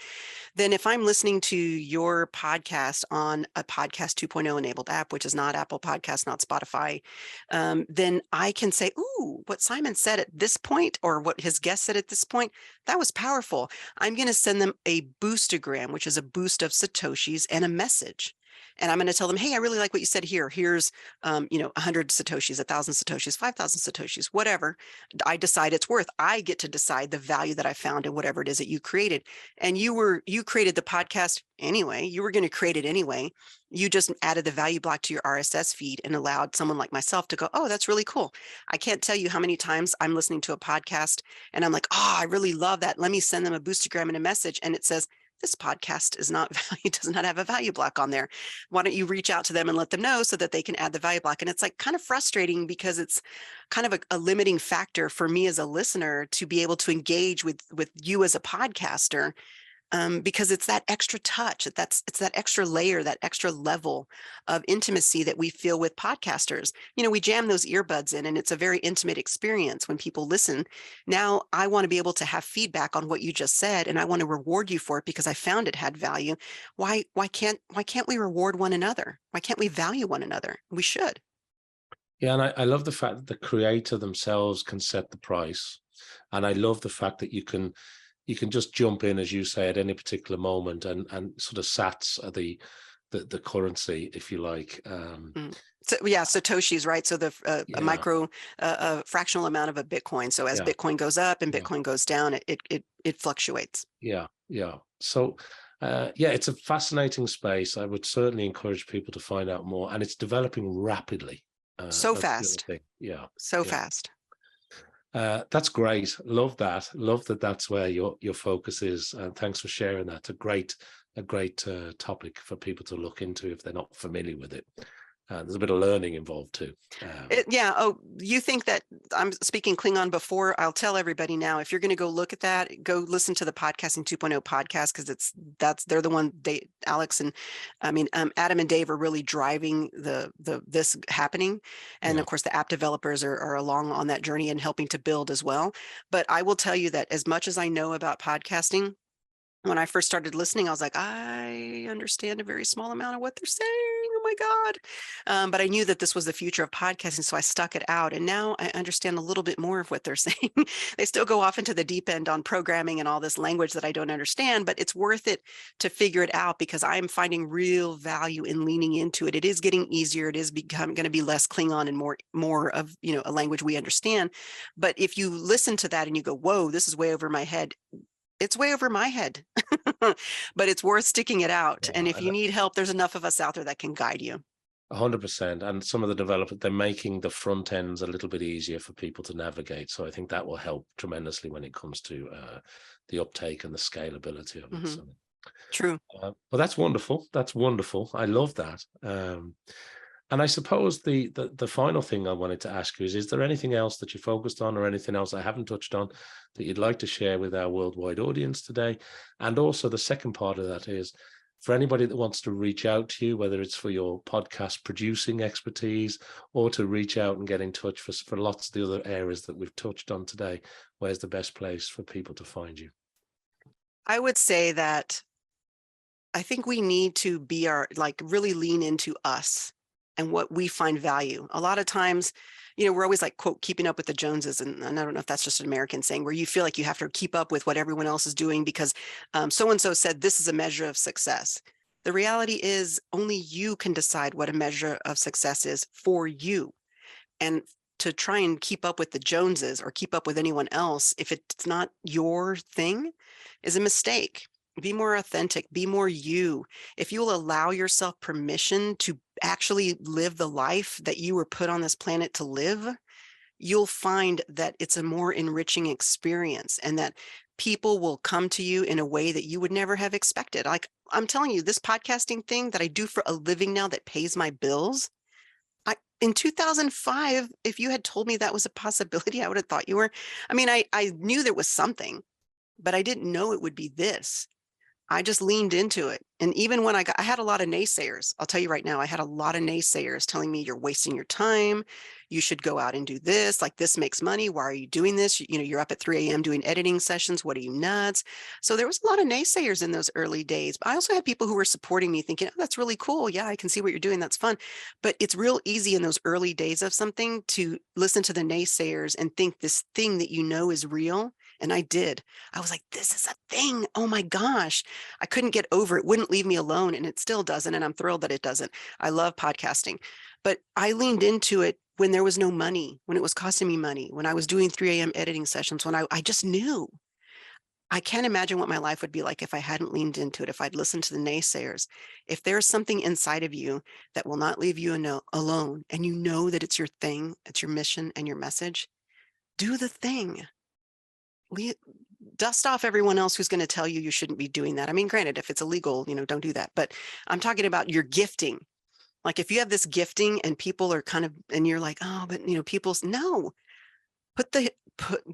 Then if I'm listening to your podcast on a Podcast 2.0 enabled app, which is not Apple Podcasts, not Spotify, then I can say, ooh, what Simon said at this point, or what his guest said at this point, that was powerful. I'm going to send them a boostagram, which is a boost of Satoshis and a message. And I'm going to tell them, hey, I really like what you said here. Here's, 100 Satoshis, 1,000 Satoshis, 5,000 Satoshis, whatever I decide it's worth. I get to decide the value that I found in whatever it is that you created. And you created the podcast anyway. You were going to create it anyway. You just added the value block to your RSS feed and allowed someone like myself to go, oh, that's really cool. I can't tell you how many times I'm listening to a podcast and I'm like, oh, I really love that. Let me send them a boostagram and a message. And it says, this podcast does not have a value block on there. Why don't you reach out to them and let them know so that they can add the value block? And it's like kind of frustrating because it's kind of a limiting factor for me as a listener to be able to engage with you as a podcaster. Because it's that extra touch, it's that extra layer, that extra level of intimacy that we feel with podcasters. We jam those earbuds in and it's a very intimate experience when people listen. Now I want to be able to have feedback on what you just said, and I want to reward you for it because I found it had value. Why can't we reward one another? Why can't we value one another? We should. Yeah, and I love the fact that the creator themselves can set the price. And I love the fact that you can just jump in, as you say, at any particular moment and sort of sats are the currency, if you like. So yeah, Satoshi's, right? So the a micro fractional amount of a Bitcoin. So as Bitcoin goes up and Bitcoin goes down, it fluctuates. Yeah. So it's a fascinating space. I would certainly encourage people to find out more, and it's developing rapidly. So fast. Fast. That's great. Love that. Love that. That's where your focus is. Thanks for sharing that. A great topic for people to look into if they're not familiar with it. There's a bit of learning involved too. You think that I'm speaking Klingon before? I'll tell everybody now. If you're going to go look at that, go listen to the Podcasting 2.0 podcast because they're the one. Alex and Adam and Dave are really driving this happening, and of course the app developers are along on that journey and helping to build as well. But I will tell you that as much as I know about podcasting, when I first started listening, I was like, I understand a very small amount of what they're saying. Oh my God. But I knew that this was the future of podcasting. So I stuck it out. And now I understand a little bit more of what they're saying. They still go off into the deep end on programming and all this language that I don't understand, but it's worth it to figure it out because I'm finding real value in leaning into it. It is getting easier. It is going to be less Klingon and more of, a language we understand. But if you listen to that and you go, whoa, this is way over my head. It's way over my head, but it's worth sticking it out. And if you need help, there's enough of us out there that can guide you. 100%. And some of the developers, they're making the front ends a little bit easier for people to navigate. So I think that will help tremendously when it comes to the uptake and the scalability of it. So, true. Well, that's wonderful. That's wonderful. I love that. And I suppose the final thing I wanted to ask you is there anything else that you focused on or anything else I haven't touched on that you'd like to share with our worldwide audience today? And also the second part of that is for anybody that wants to reach out to you, whether it's for your podcast producing expertise or to reach out and get in touch for lots of the other areas that we've touched on today, where's the best place for people to find you? I would say that I think we need to be really lean into us and what we find value. A lot of times, we're always like, quote, keeping up with the Joneses. And I don't know if that's just an American saying where you feel like you have to keep up with what everyone else is doing because so-and-so said this is a measure of success. The reality is only you can decide what a measure of success is for you. And to try and keep up with the Joneses or keep up with anyone else, if it's not your thing, is a mistake. Be more authentic, be more you. If you will allow yourself permission to actually live the life that you were put on this planet to live, you'll find that it's a more enriching experience and that people will come to you in a way that you would never have expected. Like I'm telling you, this podcasting thing that I do for a living now that pays my bills, in 2005, if you had told me that was a possibility, I would have thought you were. I knew there was something, but I didn't know it would be this. I just leaned into it. And even when I had a lot of naysayers. I'll tell you right now, I had a lot of naysayers telling me you're wasting your time. You should go out and do this. Like, this makes money. Why are you doing this? You know, you're up at 3 a.m. doing editing sessions. What are you, nuts? So there was a lot of naysayers in those early days. But I also had people who were supporting me thinking, oh, that's really cool. Yeah, I can see what you're doing. That's fun. But it's real easy in those early days of something to listen to the naysayers and think this thing that you know is real. And I did. I was like, this is a thing. Oh my gosh. I couldn't get over it. Wouldn't leave me alone. And it still doesn't. And I'm thrilled that it doesn't. I love podcasting. But I leaned into it when there was no money, when it was costing me money, when I was doing 3 a.m. editing sessions, when I just knew. I can't imagine what my life would be like if I hadn't leaned into it, if I'd listened to the naysayers. If there's something inside of you that will not leave you alone, and you know that it's your thing, it's your mission and your message, do the thing. Dust off everyone else who's going to tell you shouldn't be doing that. I mean, granted, if it's illegal, don't do that. But I'm talking about your gifting. Like, if you have this gifting and people are kind of, and you're like, oh, but people's, no,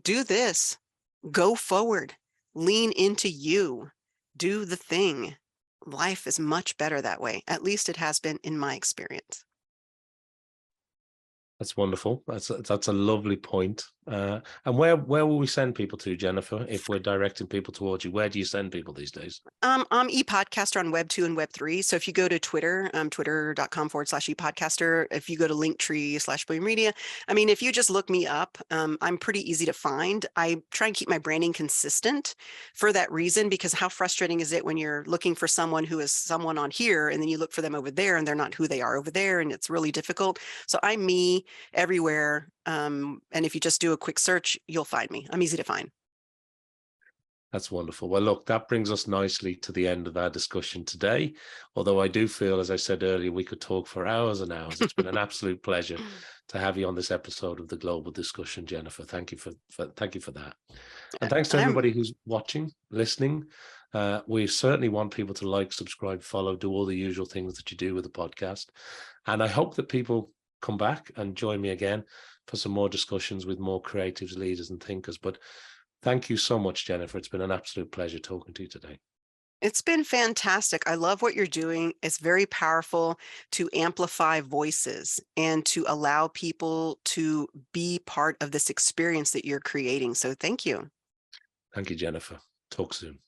do this, go forward, lean into you, do the thing. Life is much better that way. At least it has been in my experience. That's wonderful. That's a lovely point. And where will we send people to, Jennifer, if we're directing people towards you? Where do you send people these days? I'm ePodcaster on Web 2 and Web 3. So if you go to Twitter, twitter.com/ePodcaster, if you go to Linktree/Blue Media, I mean, if you just look me up, I'm pretty easy to find. I try and keep my branding consistent for that reason, because how frustrating is it when you're looking for someone who is someone on here and then you look for them over there and they're not who they are over there, and it's really difficult. So I'm me everywhere. And if you just do a quick search, you'll find me. I'm easy to find. That's wonderful. Well, look, that brings us nicely to the end of our discussion today. Although I do feel, as I said earlier, we could talk for hours and hours. It's been an absolute pleasure to have you on this episode of the Global Discussion, Jennifer. Thank you for that. And thanks to everybody who's watching, listening. We certainly want people to like, subscribe, follow, do all the usual things that you do with the podcast. And I hope that people come back and join me again for some more discussions with more creatives, leaders, and thinkers. But thank you so much, Jennifer. It's been an absolute pleasure talking to you today. It's been fantastic. I love what you're doing. It's very powerful to amplify voices and to allow people to be part of this experience that you're creating. So thank you. Thank you, Jennifer. Talk soon.